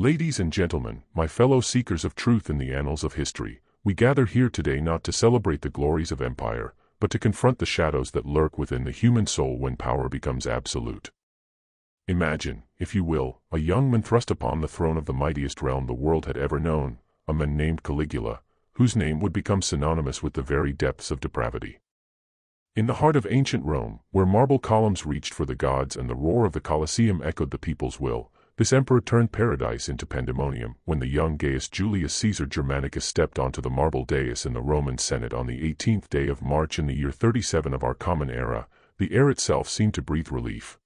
Ladies and gentlemen, my fellow seekers of truth in the annals of history, we gather here today not to celebrate the glories of empire, but to confront the shadows that lurk within the human soul when power becomes absolute. Imagine, if you will, a young man thrust upon the throne of the mightiest realm the world had ever known, a man named Caligula, whose name would become synonymous with the very depths of depravity. In the heart of ancient Rome, where marble columns reached for the gods and the roar of the Colosseum echoed the people's will, this emperor turned paradise into pandemonium when the young Gaius Julius Caesar Germanicus stepped onto the marble dais in the Roman Senate on the 18th day of March in the year 37 of our common era. The air itself seemed to breathe relief.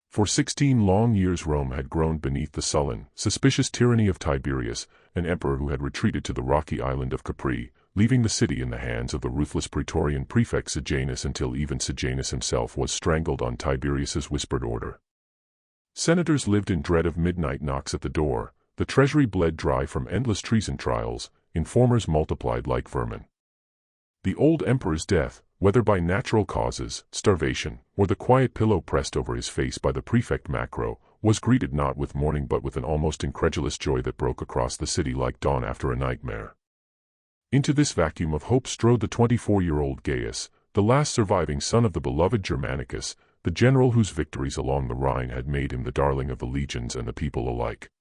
For 16 long years Rome had groaned beneath the sullen, suspicious tyranny of Tiberius, an emperor who had retreated to the rocky island of Capri, leaving the city in the hands of the ruthless Praetorian prefect Sejanus until even Sejanus himself was strangled on Tiberius's whispered order. Senators lived in dread of midnight knocks at the door, the treasury bled dry from endless treason trials, informers multiplied like vermin. The old emperor's death, whether by natural causes, starvation, or the quiet pillow pressed over his face by the prefect Macro, was greeted not with mourning but with an almost incredulous joy that broke across the city like dawn after a nightmare. Into this vacuum of hope strode the 24-year-old Gaius, the last surviving son of the beloved Germanicus, the general whose victories along the Rhine had made him the darling of the legions and the people alike.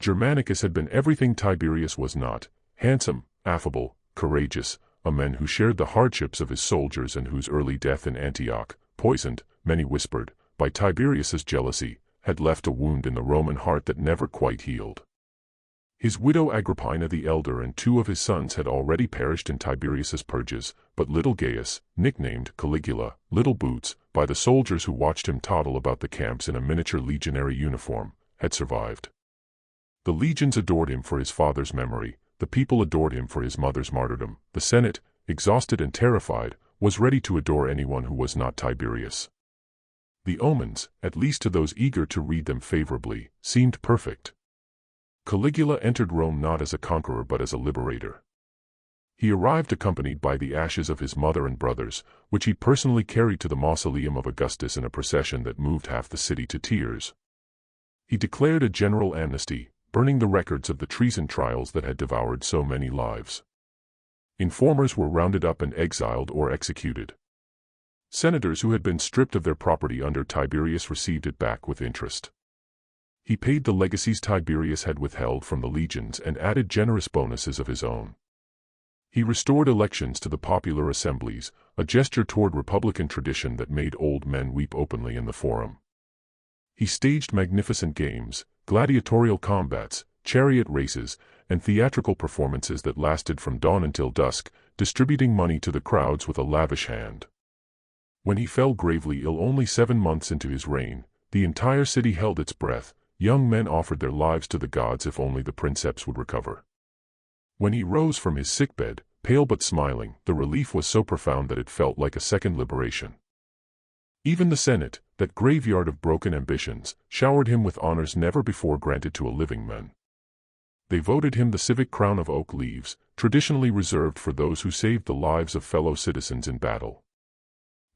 Germanicus had been everything Tiberius was not: handsome, affable, courageous, a man who shared the hardships of his soldiers and whose early death in Antioch, poisoned, many whispered, by Tiberius's jealousy, had left a wound in the Roman heart that never quite healed. His widow Agrippina the elder and 2 of his sons had already perished in Tiberius's purges, but little Gaius, nicknamed Caligula, Little Boots, by the soldiers who watched him toddle about the camps in a miniature legionary uniform, had survived. The legions adored him for his father's memory, the people adored him for his mother's martyrdom, the Senate, exhausted and terrified, was ready to adore anyone who was not Tiberius. The omens, at least to those eager to read them favorably, seemed perfect. Caligula entered Rome not as a conqueror but as a liberator. He arrived accompanied by the ashes of his mother and brothers, which he personally carried to the mausoleum of Augustus in a procession that moved half the city to tears. He declared a general amnesty, burning the records of the treason trials that had devoured so many lives. Informers were rounded up and exiled or executed. Senators who had been stripped of their property under Tiberius received it back with interest. He paid the legacies Tiberius had withheld from the legions and added generous bonuses of his own. He restored elections to the popular assemblies, a gesture toward republican tradition that made old men weep openly in the forum. He staged magnificent games, gladiatorial combats, chariot races, and theatrical performances that lasted from dawn until dusk, distributing money to the crowds with a lavish hand. When he fell gravely ill only 7 months into his reign, the entire city held its breath. Young men offered their lives to the gods if only the princeps would recover. When he rose from his sickbed, pale but smiling, the relief was so profound that it felt like a second liberation. Even the Senate, that graveyard of broken ambitions, showered him with honors never before granted to a living man. They voted him the civic crown of oak leaves, traditionally reserved for those who saved the lives of fellow citizens in battle.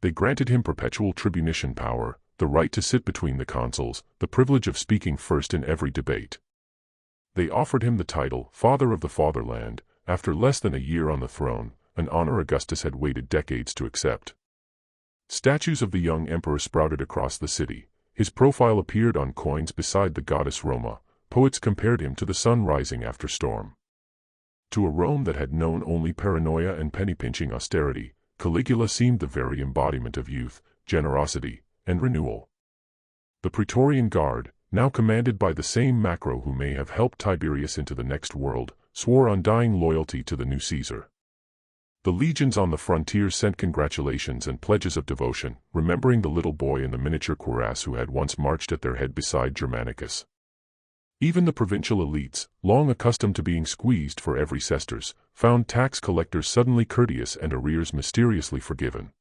They granted him perpetual tribunician power, the right to sit between the consuls, the privilege of speaking first in every debate. They offered him the title, Father of the Fatherland, after less than a year on the throne, an honor Augustus had waited decades to accept. Statues of the young emperor sprouted across the city. His profile appeared on coins beside the goddess Roma. Poets compared him to the sun rising after storm. To a Rome that had known only paranoia and penny-pinching austerity, Caligula seemed the very embodiment of youth, generosity, and renewal. The Praetorian Guard, now commanded by the same Macro who may have helped Tiberius into the next world, swore undying loyalty to the new Caesar. The legions on the frontiers sent congratulations and pledges of devotion, remembering the little boy in the miniature cuirass who had once marched at their head beside Germanicus. Even the provincial elites, long accustomed to being squeezed for every sesterce, found tax collectors suddenly courteous and arrears mysteriously forgiven.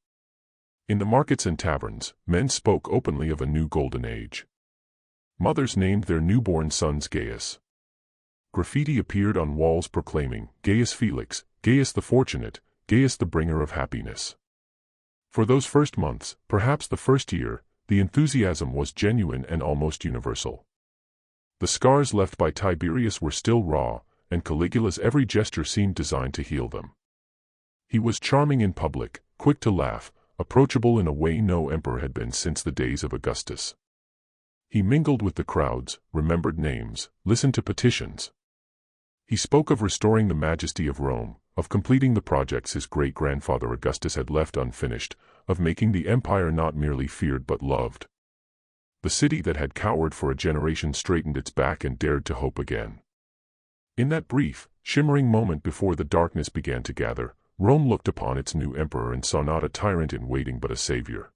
In the markets and taverns, men spoke openly of a new golden age. Mothers named their newborn sons Gaius. Graffiti appeared on walls proclaiming, Gaius Felix, Gaius the Fortunate, Gaius the Bringer of Happiness. For those first months, perhaps the first year, the enthusiasm was genuine and almost universal. The scars left by Tiberius were still raw, and Caligula's every gesture seemed designed to heal them. He was charming in public, quick to laugh, approachable in a way no emperor had been since the days of Augustus. He mingled with the crowds, remembered names, listened to petitions. He spoke of restoring the majesty of Rome, of completing the projects his great-grandfather Augustus had left unfinished, of making the empire not merely feared but loved. The city that had cowered for a generation straightened its back and dared to hope again. In that brief, shimmering moment before the darkness began to gather, Rome looked upon its new emperor and saw not a tyrant in waiting but a savior.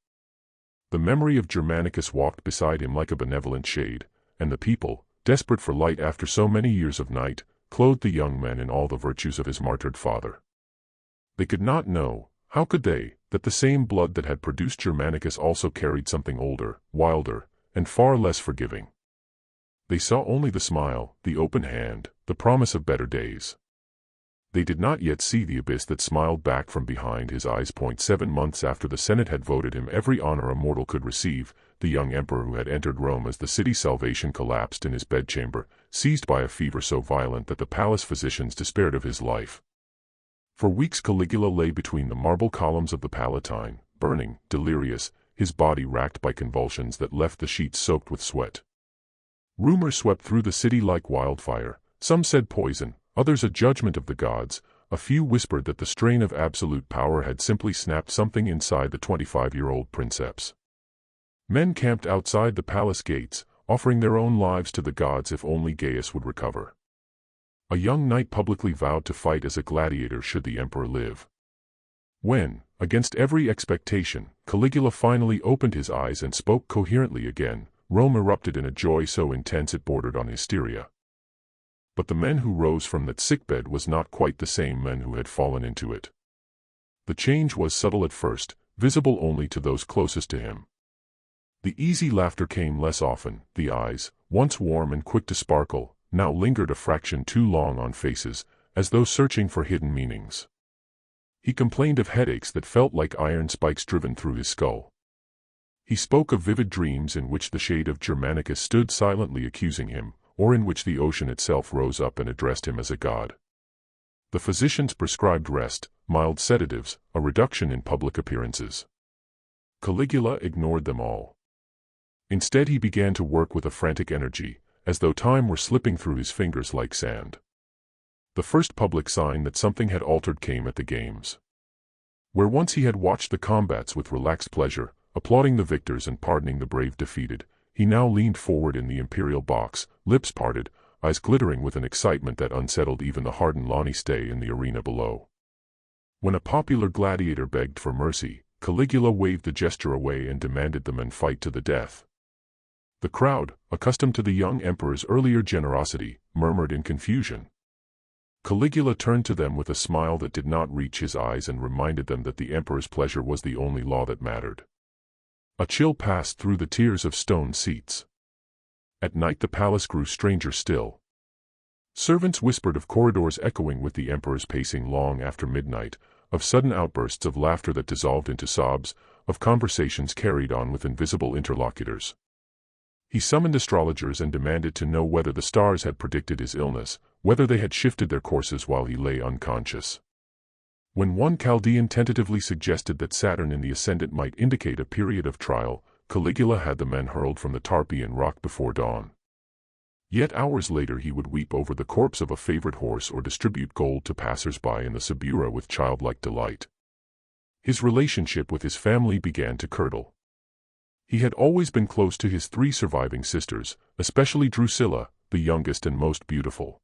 The memory of Germanicus walked beside him like a benevolent shade, and the people, desperate for light after so many years of night, clothed the young man in all the virtues of his martyred father. They could not know, how could they, that the same blood that had produced Germanicus also carried something older, wilder, and far less forgiving. They saw only the smile, the open hand, the promise of better days. They did not yet see the abyss that smiled back from behind his eyes. 7 months after the Senate had voted him every honor a mortal could receive, the young emperor who had entered Rome as the city's salvation collapsed in his bedchamber, seized by a fever so violent that the palace physicians despaired of his life. For weeks Caligula lay between the marble columns of the Palatine, burning, delirious, his body racked by convulsions that left the sheets soaked with sweat. Rumor swept through the city like wildfire. Some said poison, others a judgment of the gods. A few whispered that the strain of absolute power had simply snapped something inside the 25-year-old princeps. Men camped outside the palace gates, offering their own lives to the gods if only Gaius would recover. A young knight publicly vowed to fight as a gladiator should the emperor live. When, against every expectation, Caligula finally opened his eyes and spoke coherently again, Rome erupted in a joy so intense it bordered on hysteria. But the men who rose from that sickbed was not quite the same men who had fallen into it. The change was subtle at first, visible only to those closest to him. The easy laughter came less often, the eyes, once warm and quick to sparkle, now lingered a fraction too long on faces, as though searching for hidden meanings. He complained of headaches that felt like iron spikes driven through his skull. He spoke of vivid dreams in which the shade of Germanicus stood silently accusing him, or in which the ocean itself rose up and addressed him as a god. The physicians prescribed rest, mild sedatives, a reduction in public appearances. Caligula ignored them all. Instead he began to work with a frantic energy, as though time were slipping through his fingers like sand. The first public sign that something had altered came at the games. Where once he had watched the combats with relaxed pleasure, applauding the victors and pardoning the brave defeated, he now leaned forward in the imperial box, lips parted, eyes glittering with an excitement that unsettled even the hardened Lanistae in the arena below. When a popular gladiator begged for mercy, Caligula waved the gesture away and demanded the men fight to the death. The crowd, accustomed to the young emperor's earlier generosity, murmured in confusion. Caligula turned to them with a smile that did not reach his eyes and reminded them that the emperor's pleasure was the only law that mattered. A chill passed through the tiers of stone seats. At night the palace grew stranger still. Servants whispered of corridors echoing with the emperor's pacing long after midnight, of sudden outbursts of laughter that dissolved into sobs, of conversations carried on with invisible interlocutors. He summoned astrologers and demanded to know whether the stars had predicted his illness, whether they had shifted their courses while he lay unconscious. When one Chaldean tentatively suggested that Saturn in the ascendant might indicate a period of trial, Caligula had the men hurled from the Tarpeian rock before dawn. Yet hours later he would weep over the corpse of a favorite horse or distribute gold to passers-by in the Subura with childlike delight. His relationship with his family began to curdle. He had always been close to his 3 surviving sisters, especially Drusilla, the youngest and most beautiful.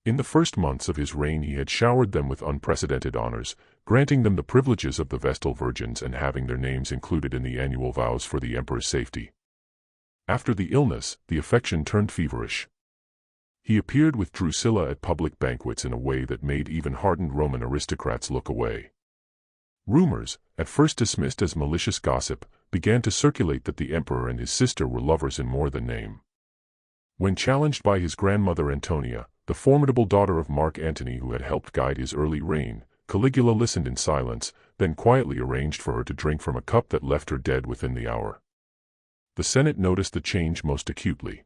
In the first months of his reign he had showered them with unprecedented honors, granting them the privileges of the Vestal Virgins and having their names included in the annual vows for the emperor's safety. After the illness, the affection turned feverish. He appeared with Drusilla at public banquets in a way that made even hardened Roman aristocrats look away. Rumors, at first dismissed as malicious gossip, began to circulate that the emperor and his sister were lovers in more than name. When challenged by his grandmother Antonia, the formidable daughter of Mark Antony who had helped guide his early reign, Caligula listened in silence, then quietly arranged for her to drink from a cup that left her dead within the hour. The Senate noticed the change most acutely.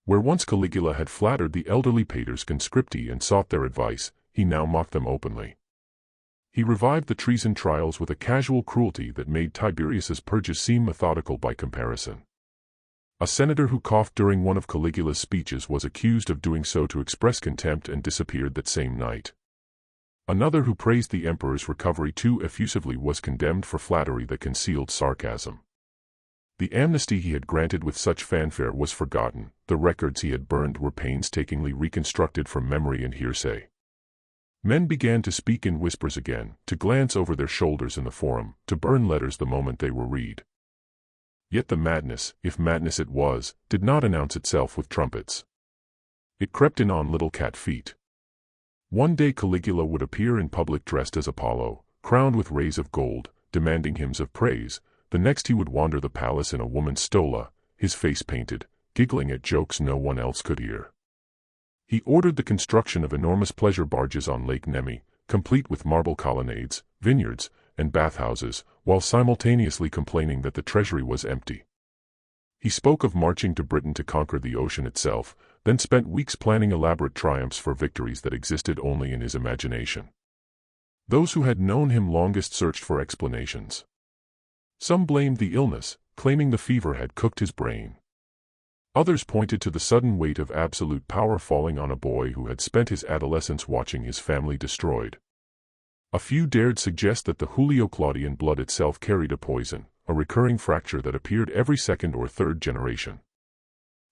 Where once Caligula had flattered the elderly patres conscripti and sought their advice, he now mocked them openly. He revived the treason trials with a casual cruelty that made Tiberius's purges seem methodical by comparison. A senator who coughed during one of Caligula's speeches was accused of doing so to express contempt and disappeared that same night. Another who praised the emperor's recovery too effusively was condemned for flattery that concealed sarcasm. The amnesty he had granted with such fanfare was forgotten, the records he had burned were painstakingly reconstructed from memory and hearsay. Men began to speak in whispers again, to glance over their shoulders in the forum, to burn letters the moment they were read. Yet the madness, if madness it was, did not announce itself with trumpets. It crept in on little cat feet. One day Caligula would appear in public dressed as Apollo, crowned with rays of gold, demanding hymns of praise. The next he would wander the palace in a woman's stola, his face painted, giggling at jokes no one else could hear. He ordered the construction of enormous pleasure barges on Lake Nemi, complete with marble colonnades, vineyards, and bathhouses, while simultaneously complaining that the treasury was empty. He spoke of marching to Britain to conquer the ocean itself, then spent weeks planning elaborate triumphs for victories that existed only in his imagination. Those who had known him longest searched for explanations. Some blamed the illness, claiming the fever had cooked his brain. Others pointed to the sudden weight of absolute power falling on a boy who had spent his adolescence watching his family destroyed. A few dared suggest that the Julio-Claudian blood itself carried a poison, a recurring fracture that appeared every second or third generation.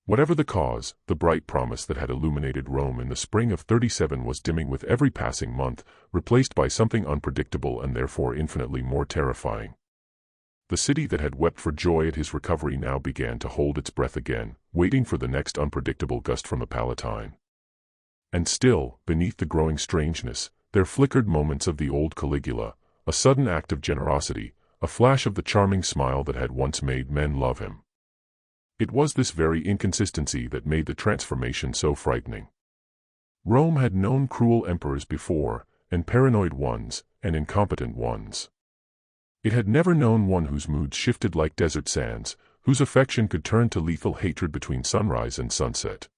Whatever the cause, the bright promise that had illuminated Rome in the spring of 37 was dimming with every passing month, replaced by something unpredictable and therefore infinitely more terrifying. The city that had wept for joy at his recovery now began to hold its breath again, waiting for the next unpredictable gust from the Palatine. And still, beneath the growing strangeness, there flickered moments of the old Caligula, a sudden act of generosity, a flash of the charming smile that had once made men love him. It was this very inconsistency that made the transformation so frightening. Rome had known cruel emperors before, and paranoid ones, and incompetent ones. It had never known one whose moods shifted like desert sands, whose affection could turn to lethal hatred between sunrise and sunset.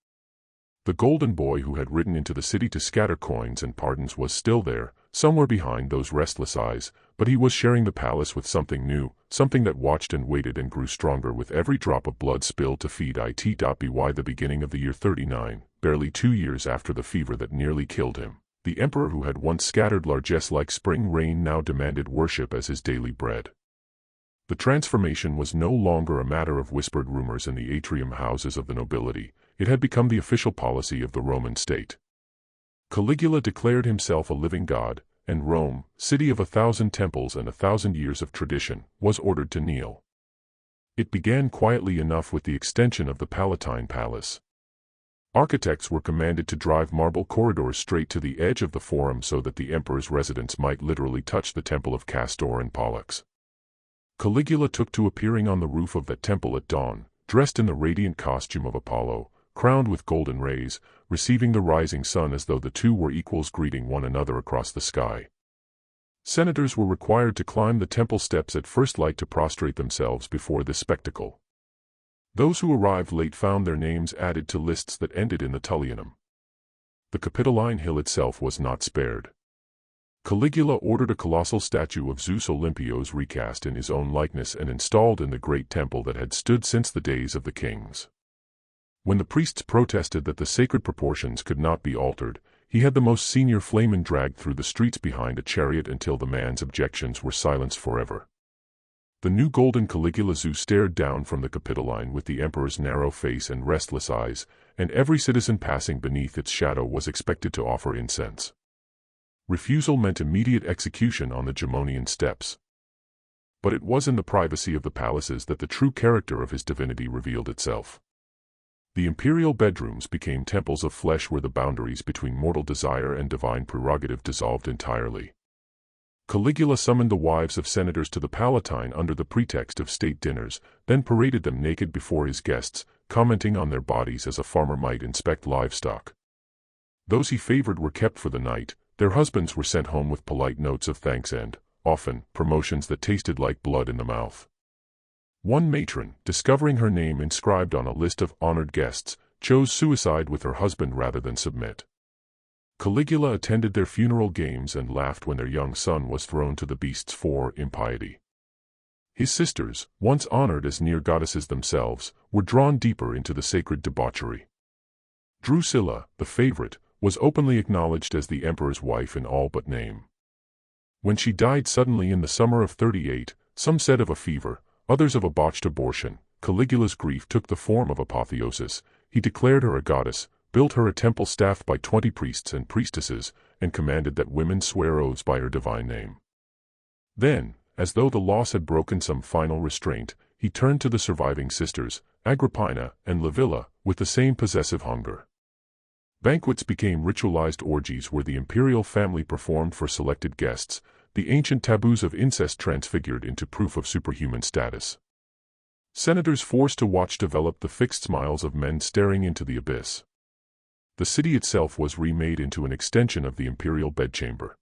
The golden boy who had ridden into the city to scatter coins and pardons was still there, somewhere behind those restless eyes, but he was sharing the palace with something new, something that watched and waited and grew stronger with every drop of blood spilled to feed it. By the beginning of the year 39, barely 2 years after the fever that nearly killed him, the emperor who had once scattered largesse like spring rain now demanded worship as his daily bread. The transformation was no longer a matter of whispered rumors in the atrium houses of the nobility, it had become the official policy of the Roman state. Caligula declared himself a living god, and Rome, city of 1,000 temples and 1,000 years of tradition, was ordered to kneel. It began quietly enough with the extension of the Palatine Palace. Architects were commanded to drive marble corridors straight to the edge of the forum so that the emperor's residence might literally touch the temple of Castor and Pollux. Caligula took to appearing on the roof of that temple at dawn, dressed in the radiant costume of Apollo, crowned with golden rays, receiving the rising sun as though the two were equals greeting one another across the sky. Senators were required to climb the temple steps at first light to prostrate themselves before this spectacle. Those who arrived late found their names added to lists that ended in the Tullianum. The Capitoline Hill itself was not spared. Caligula ordered a colossal statue of Zeus Olympios recast in his own likeness and installed in the great temple that had stood since the days of the kings. When the priests protested that the sacred proportions could not be altered, he had the most senior flamen dragged through the streets behind a chariot until the man's objections were silenced forever. The new golden Caligula Zeus stared down from the Capitoline with the emperor's narrow face and restless eyes, and every citizen passing beneath its shadow was expected to offer incense. Refusal meant immediate execution on the Gemonian steps. But it was in the privacy of the palaces that the true character of his divinity revealed itself. The imperial bedrooms became temples of flesh where the boundaries between mortal desire and divine prerogative dissolved entirely. Caligula summoned the wives of senators to the Palatine under the pretext of state dinners, then paraded them naked before his guests, commenting on their bodies as a farmer might inspect livestock. Those he favored were kept for the night, their husbands were sent home with polite notes of thanks and, often, promotions that tasted like blood in the mouth. One matron, discovering her name inscribed on a list of honored guests, chose suicide with her husband rather than submit. Caligula attended their funeral games and laughed when their young son was thrown to the beasts for impiety. His sisters, once honored as near goddesses themselves, were drawn deeper into the sacred debauchery. Drusilla, the favorite, was openly acknowledged as the emperor's wife in all but name. When she died suddenly in the summer of 38, some said of a fever, others of a botched abortion, Caligula's grief took the form of apotheosis. He declared her a goddess, built her a temple staffed by 20 priests and priestesses, and commanded that women swear oaths by her divine name. Then, as though the loss had broken some final restraint, he turned to the surviving sisters, Agrippina and Livilla, with the same possessive hunger. Banquets became ritualized orgies where the imperial family performed for selected guests, the ancient taboos of incest transfigured into proof of superhuman status. Senators forced to watch developed the fixed smiles of men staring into the abyss. The city itself was remade into an extension of the imperial bedchamber.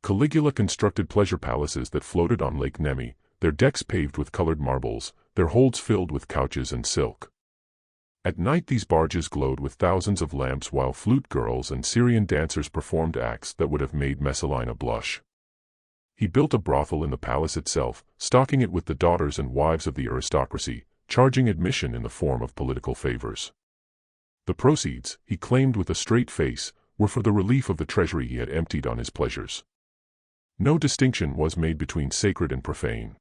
Caligula constructed pleasure palaces that floated on Lake Nemi, their decks paved with colored marbles, their holds filled with couches and silk. At night these barges glowed with thousands of lamps while flute girls and Syrian dancers performed acts that would have made Messalina blush. He built a brothel in the palace itself, stocking it with the daughters and wives of the aristocracy, charging admission in the form of political favors. The proceeds, he claimed with a straight face, were for the relief of the treasury he had emptied on his pleasures. No distinction was made between sacred and profane.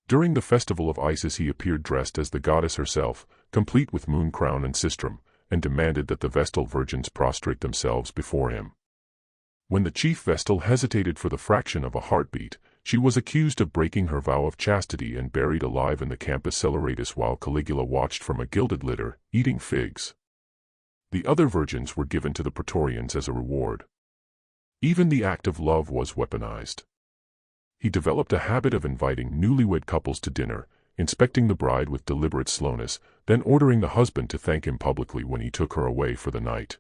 During the festival of Isis he appeared dressed as the goddess herself, complete with moon crown and sistrum, and demanded that the Vestal virgins prostrate themselves before him. When the chief Vestal hesitated for the fraction of a heartbeat, she was accused of breaking her vow of chastity and buried alive in the Campus Celeratus while Caligula watched from a gilded litter, eating figs. The other virgins were given to the Praetorians as a reward. Even the act of love was weaponized. He developed a habit of inviting newlywed couples to dinner, inspecting the bride with deliberate slowness, then ordering the husband to thank him publicly when he took her away for the night.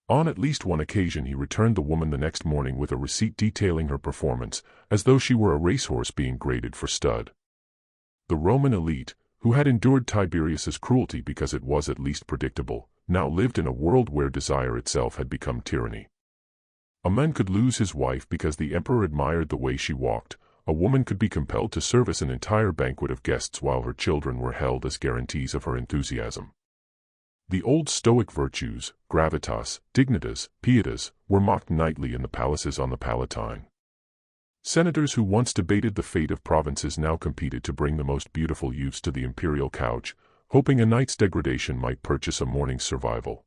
On at least one occasion he returned the woman the next morning with a receipt detailing her performance, as though she were a racehorse being graded for stud. The Roman elite, who had endured Tiberius's cruelty because it was at least predictable, now lived in a world where desire itself had become tyranny. A man could lose his wife because the emperor admired the way she walked. A woman could be compelled to service an entire banquet of guests while her children were held as guarantees of her enthusiasm. The old Stoic virtues, gravitas, dignitas, pietas, were mocked nightly in the palaces on the Palatine. Senators who once debated the fate of provinces now competed to bring the most beautiful youths to the imperial couch, hoping a night's degradation might purchase a morning's survival.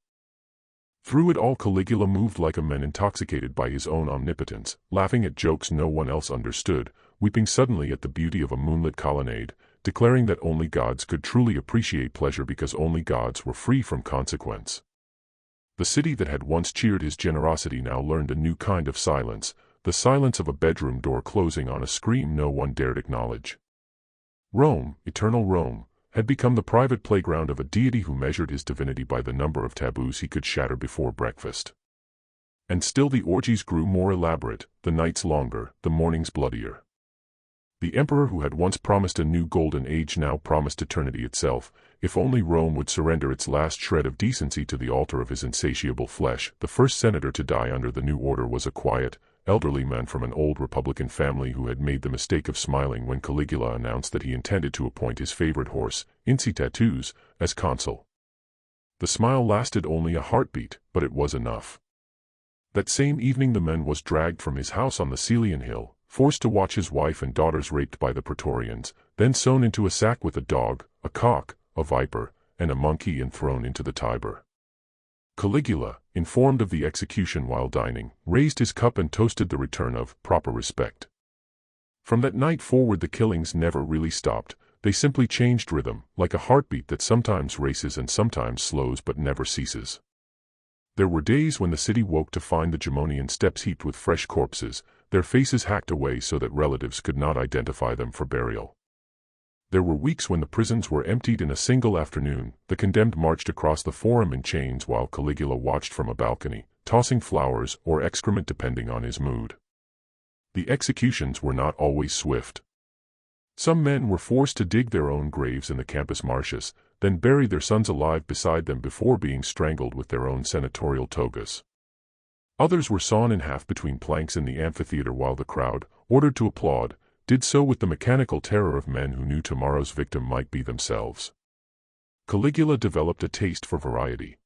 Through it all Caligula moved like a man intoxicated by his own omnipotence, laughing at jokes no one else understood, weeping suddenly at the beauty of a moonlit colonnade, declaring that only gods could truly appreciate pleasure because only gods were free from consequence. The city that had once cheered his generosity now learned a new kind of silence, the silence of a bedroom door closing on a scream no one dared acknowledge. Rome, eternal Rome, had become the private playground of a deity who measured his divinity by the number of taboos he could shatter before breakfast. And still the orgies grew more elaborate, the nights longer, the mornings bloodier. The emperor who had once promised a new golden age now promised eternity itself, if only Rome would surrender its last shred of decency to the altar of his insatiable flesh. The first senator to die under the new order was a quiet, elderly man from an old Republican family who had made the mistake of smiling when Caligula announced that he intended to appoint his favorite horse, Incitatus, as consul. The smile lasted only a heartbeat, but it was enough. That same evening the man was dragged from his house on the Celian hill, forced to watch his wife and daughters raped by the Praetorians, then sewn into a sack with a dog, a cock, a viper, and a monkey and thrown into the Tiber. Caligula, informed of the execution while dining, raised his cup and toasted the return of proper respect. From that night forward the killings never really stopped, they simply changed rhythm, like a heartbeat that sometimes races and sometimes slows but never ceases. There were days when the city woke to find the Gemonian steps heaped with fresh corpses, their faces hacked away so that relatives could not identify them for burial. There were weeks when the prisons were emptied in a single afternoon, the condemned marched across the forum in chains while Caligula watched from a balcony, tossing flowers or excrement depending on his mood. The executions were not always swift. Some men were forced to dig their own graves in the Campus Martius, then buried their sons alive beside them before being strangled with their own senatorial togas. Others were sawn in half between planks in the amphitheater while the crowd, ordered to applaud, did so with the mechanical terror of men who knew tomorrow's victim might be themselves. Caligula developed a taste for variety.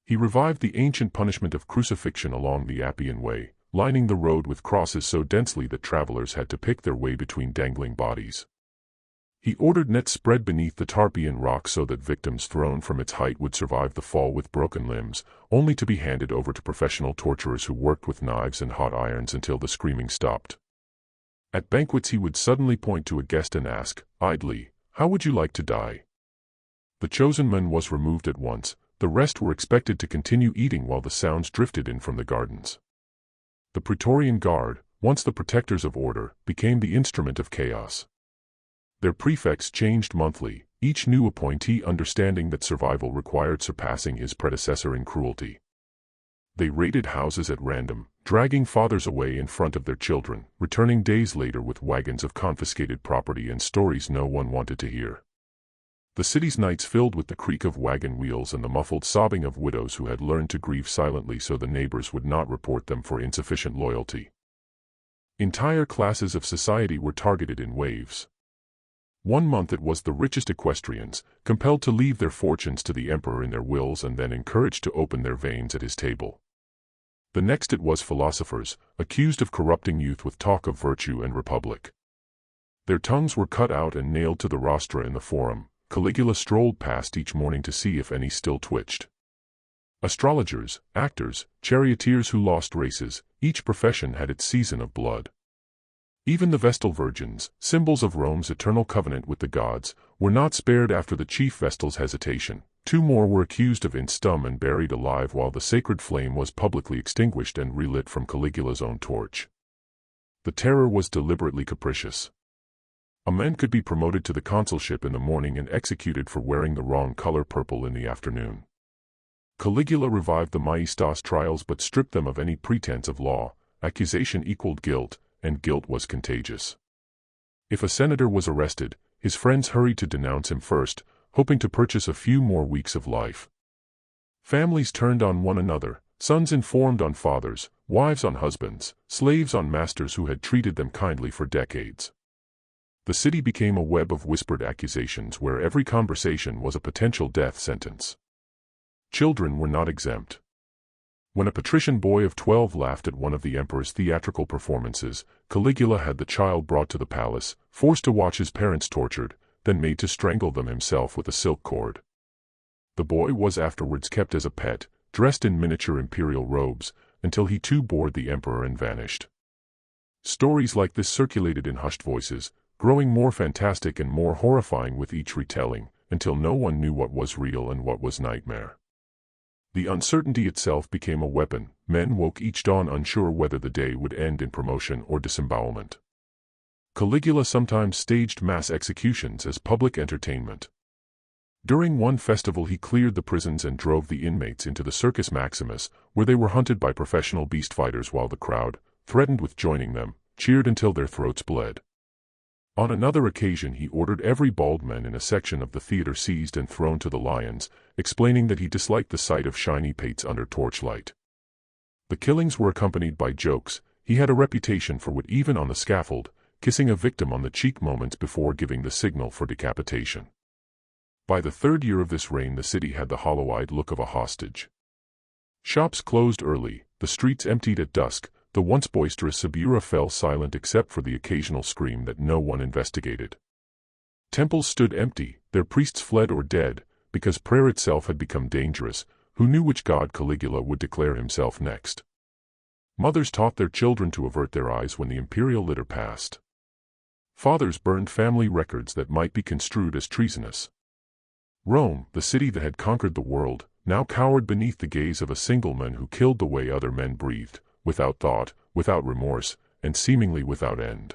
He revived the ancient punishment of crucifixion along the Appian Way, lining the road with crosses so densely that travelers had to pick their way between dangling bodies. He ordered nets spread beneath the Tarpeian rock so that victims thrown from its height would survive the fall with broken limbs, only to be handed over to professional torturers who worked with knives and hot irons until the screaming stopped. At banquets he would suddenly point to a guest and ask, idly, "How would you like to die?" The chosen man was removed at once, the rest were expected to continue eating while the sounds drifted in from the gardens. The Praetorian Guard, once the protectors of order, became the instrument of chaos. Their prefects changed monthly, each new appointee understanding that survival required surpassing his predecessor in cruelty. They raided houses at random, dragging fathers away in front of their children, returning days later with wagons of confiscated property and stories no one wanted to hear. The city's nights filled with the creak of wagon wheels and the muffled sobbing of widows who had learned to grieve silently so the neighbors would not report them for insufficient loyalty. Entire classes of society were targeted in waves. One month it was the richest equestrians, compelled to leave their fortunes to the emperor in their wills and then encouraged to open their veins at his table. The next it was philosophers, accused of corrupting youth with talk of virtue and republic. Their tongues were cut out and nailed to the rostra in the forum. Caligula strolled past each morning to see if any still twitched. Astrologers, actors, charioteers who lost races, each profession had its season of blood. Even the Vestal Virgins, symbols of Rome's eternal covenant with the gods, were not spared after the chief Vestal's hesitation. 2 more were accused of instum and buried alive while the sacred flame was publicly extinguished and relit from Caligula's own torch. The terror was deliberately capricious. A man could be promoted to the consulship in the morning and executed for wearing the wrong color purple in the afternoon. Caligula revived the maestas trials but stripped them of any pretense of law. Accusation equaled guilt, and guilt was contagious. If a senator was arrested, his friends hurried to denounce him first, hoping to purchase a few more weeks of life. Families turned on one another, sons informed on fathers, wives on husbands, slaves on masters who had treated them kindly for decades. The city became a web of whispered accusations where every conversation was a potential death sentence. Children were not exempt. When a patrician boy of 12 laughed at one of the emperor's theatrical performances, Caligula had the child brought to the palace, forced to watch his parents tortured, then made to strangle them himself with a silk cord. The boy was afterwards kept as a pet, dressed in miniature imperial robes, until he too bored the emperor and vanished. Stories like this circulated in hushed voices, growing more fantastic and more horrifying with each retelling, until no one knew what was real and what was nightmare. The uncertainty itself became a weapon. Men woke each dawn unsure whether the day would end in promotion or disembowelment. Caligula sometimes staged mass executions as public entertainment. During one festival he cleared the prisons and drove the inmates into the Circus Maximus, where they were hunted by professional beast fighters while the crowd, threatened with joining them, cheered until their throats bled. On another occasion he ordered every bald man in a section of the theater seized and thrown to the lions, explaining that he disliked the sight of shiny pates under torchlight. The killings were accompanied by jokes. He had a reputation for wit even on the scaffold, kissing a victim on the cheek moments before giving the signal for decapitation. By the 3rd year of this reign the city had the hollow-eyed look of a hostage. Shops closed early, the streets emptied at dusk. The once boisterous Subura fell silent except for the occasional scream that no one investigated. Temples stood empty, their priests fled or dead, because prayer itself had become dangerous. Who knew which god Caligula would declare himself next? Mothers taught their children to avert their eyes when the imperial litter passed. Fathers burned family records that might be construed as treasonous. Rome, the city that had conquered the world, now cowered beneath the gaze of a single man who killed the way other men breathed, without thought, without remorse, and seemingly without end.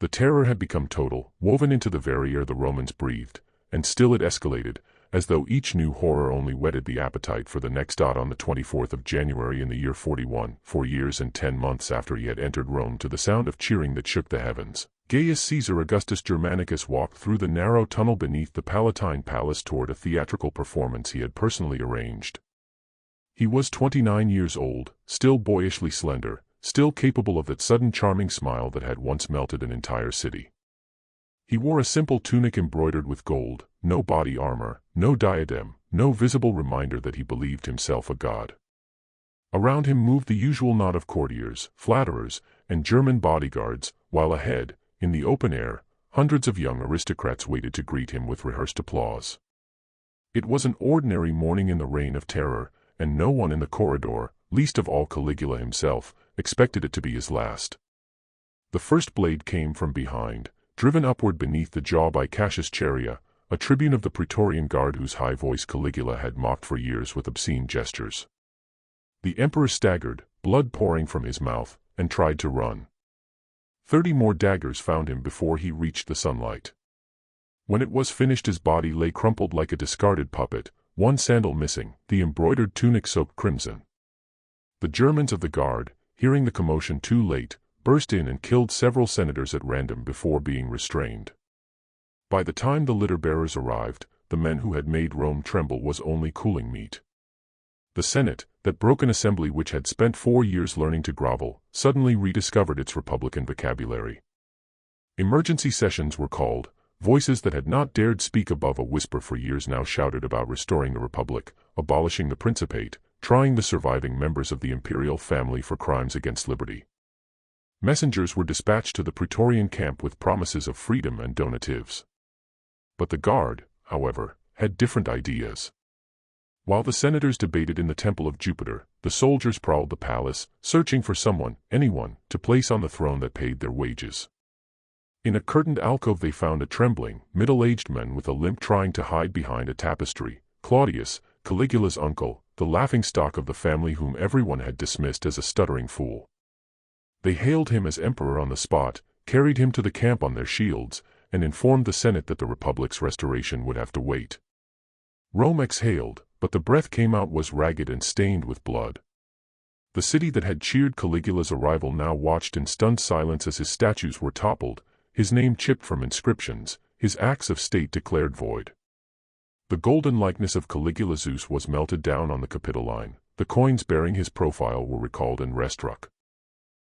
The terror had become total, woven into the very air the Romans breathed, and still it escalated, as though each new horror only whetted the appetite for the next. On the 24th of January in the year 41, 4 years and 10 months after he had entered Rome to the sound of cheering that shook the heavens, Gaius Caesar Augustus Germanicus walked through the narrow tunnel beneath the Palatine palace toward a theatrical performance he had personally arranged. He was 29 years old, still boyishly slender, still capable of that sudden charming smile that had once melted an entire city. He wore a simple tunic embroidered with gold, no body armor, no diadem, no visible reminder that he believed himself a god. Around him moved the usual knot of courtiers, flatterers, and German bodyguards, while ahead, in the open air, hundreds of young aristocrats waited to greet him with rehearsed applause. It was an ordinary morning in the Reign of Terror, and no one in the corridor, least of all Caligula himself, expected it to be his last. The first blade came from behind, driven upward beneath the jaw by Cassius, a tribune of the Praetorian Guard whose high voice Caligula had mocked for years with obscene gestures. The emperor staggered, blood pouring from his mouth, and tried to run. 30 more daggers found him before he reached the sunlight. When it was finished, his body lay crumpled like a discarded puppet, one sandal missing, the embroidered tunic soaked crimson. The Germans of the guard, hearing the commotion too late, burst in and killed several senators at random before being restrained. By the time the litter-bearers arrived, the men who had made Rome tremble was only cooling meat. The Senate, that broken assembly which had spent 4 years learning to grovel, suddenly rediscovered its republican vocabulary. Emergency sessions were called. Voices that had not dared speak above a whisper for years now shouted about restoring the republic, abolishing the principate, trying the surviving members of the imperial family for crimes against liberty. Messengers were dispatched to the Praetorian camp with promises of freedom and donatives. But the guard, however, had different ideas. While the senators debated in the temple of Jupiter, the soldiers prowled the palace, searching for someone, anyone, to place on the throne that paid their wages. In a curtained alcove they found a trembling, middle-aged man with a limp trying to hide behind a tapestry, Claudius, Caligula's uncle, the laughingstock of the family whom everyone had dismissed as a stuttering fool. They hailed him as emperor on the spot, carried him to the camp on their shields, and informed the Senate that the republic's restoration would have to wait. Rome exhaled, but the breath came out was ragged and stained with blood. The city that had cheered Caligula's arrival now watched in stunned silence as his statues were toppled, his name chipped from inscriptions, his acts of state declared void. The golden likeness of Caligula Zeus was melted down on the Capitoline, the coins bearing his profile were recalled and restruck.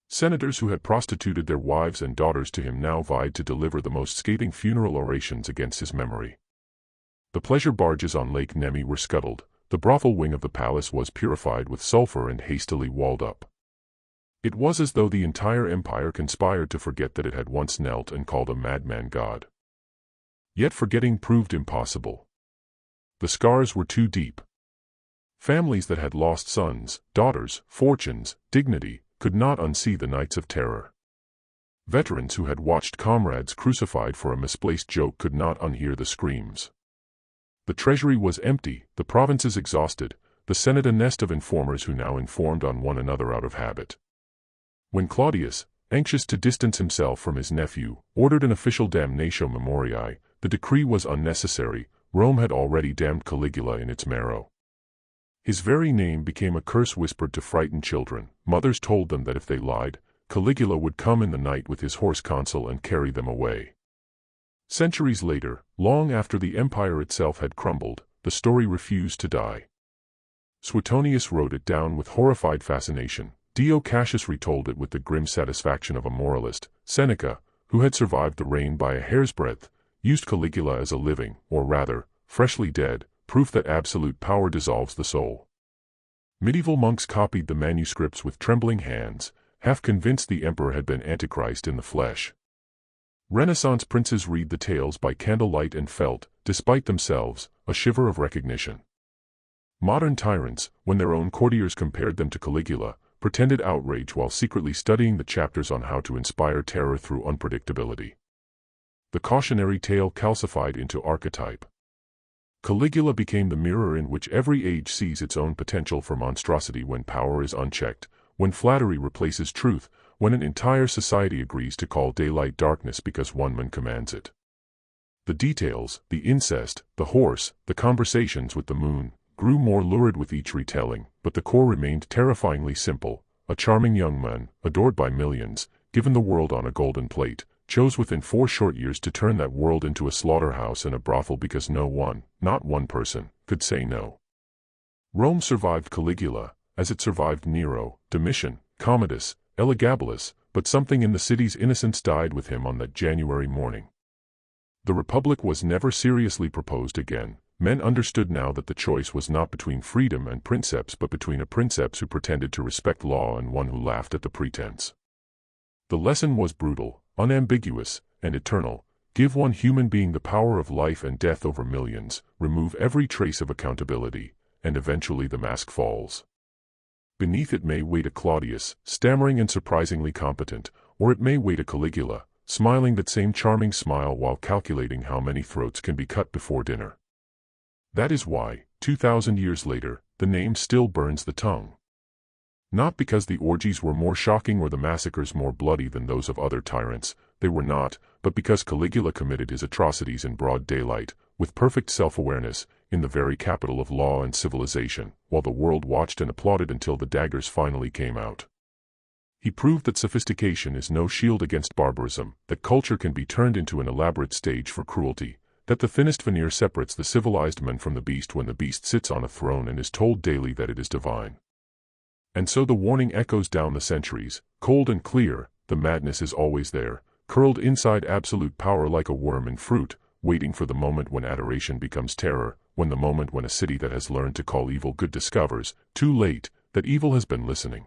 Senators who had prostituted their wives and daughters to him now vied to deliver the most scathing funeral orations against his memory. The pleasure barges on Lake Nemi were scuttled, the brothel wing of the palace was purified with sulfur and hastily walled up. It was as though the entire empire conspired to forget that it had once knelt and called a madman god. Yet forgetting proved impossible. The scars were too deep. Families that had lost sons, daughters, fortunes, dignity, could not unsee the nights of terror. Veterans who had watched comrades crucified for a misplaced joke could not unhear the screams. The treasury was empty, the provinces exhausted, the Senate a nest of informers who now informed on one another out of habit. When Claudius, anxious to distance himself from his nephew, ordered an official Damnatio Memoriae, the decree was unnecessary. Rome had already damned Caligula in its marrow. His very name became a curse whispered to frightened children. Mothers told them that if they lied, Caligula would come in the night with his horse Consul and carry them away. Centuries later, long after the empire itself had crumbled, the story refused to die. Suetonius wrote it down with horrified fascination. Dio Cassius retold it with the grim satisfaction of a moralist. Seneca, who had survived the reign by a hair's breadth, used Caligula as a living, or rather, freshly dead, proof that absolute power dissolves the soul. Medieval monks copied the manuscripts with trembling hands, half convinced the emperor had been Antichrist in the flesh. Renaissance princes read the tales by candlelight and felt, despite themselves, a shiver of recognition. Modern tyrants, when their own courtiers compared them to Caligula, pretended outrage while secretly studying the chapters on how to inspire terror through unpredictability. The cautionary tale calcified into archetype. Caligula became the mirror in which every age sees its own potential for monstrosity when power is unchecked, when flattery replaces truth, when an entire society agrees to call daylight darkness because one man commands it. The details, the incest, the horse, the conversations with the moon, grew more lurid with each retelling, but the core remained terrifyingly simple. A charming young man, adored by millions, given the world on a golden plate, chose within 4 short years to turn that world into a slaughterhouse and a brothel because no one, not one person, could say no. Rome survived Caligula, as it survived Nero, Domitian, Commodus, Elagabalus, but something in the city's innocence died with him on that January morning. The Republic was never seriously proposed again. Men understood now that the choice was not between freedom and princeps but between a princeps who pretended to respect law and one who laughed at the pretense. The lesson was brutal, unambiguous, and eternal. Give one human being the power of life and death over millions, remove every trace of accountability, and eventually the mask falls. Beneath it may wait a Claudius, stammering and surprisingly competent, or it may wait a Caligula, smiling that same charming smile while calculating how many throats can be cut before dinner. That is why, 2,000 years later, the name still burns the tongue. Not because the orgies were more shocking or the massacres more bloody than those of other tyrants, they were not, but because Caligula committed his atrocities in broad daylight, with perfect self-awareness, in the very capital of law and civilization, while the world watched and applauded until the daggers finally came out. He proved that sophistication is no shield against barbarism, that culture can be turned into an elaborate stage for cruelty, that the thinnest veneer separates the civilized man from the beast when the beast sits on a throne and is told daily that it is divine. And so the warning echoes down the centuries, cold and clear, the madness is always there, curled inside absolute power like a worm in fruit, waiting for the moment when adoration becomes terror, when the moment when a city that has learned to call evil good discovers, too late, that evil has been listening.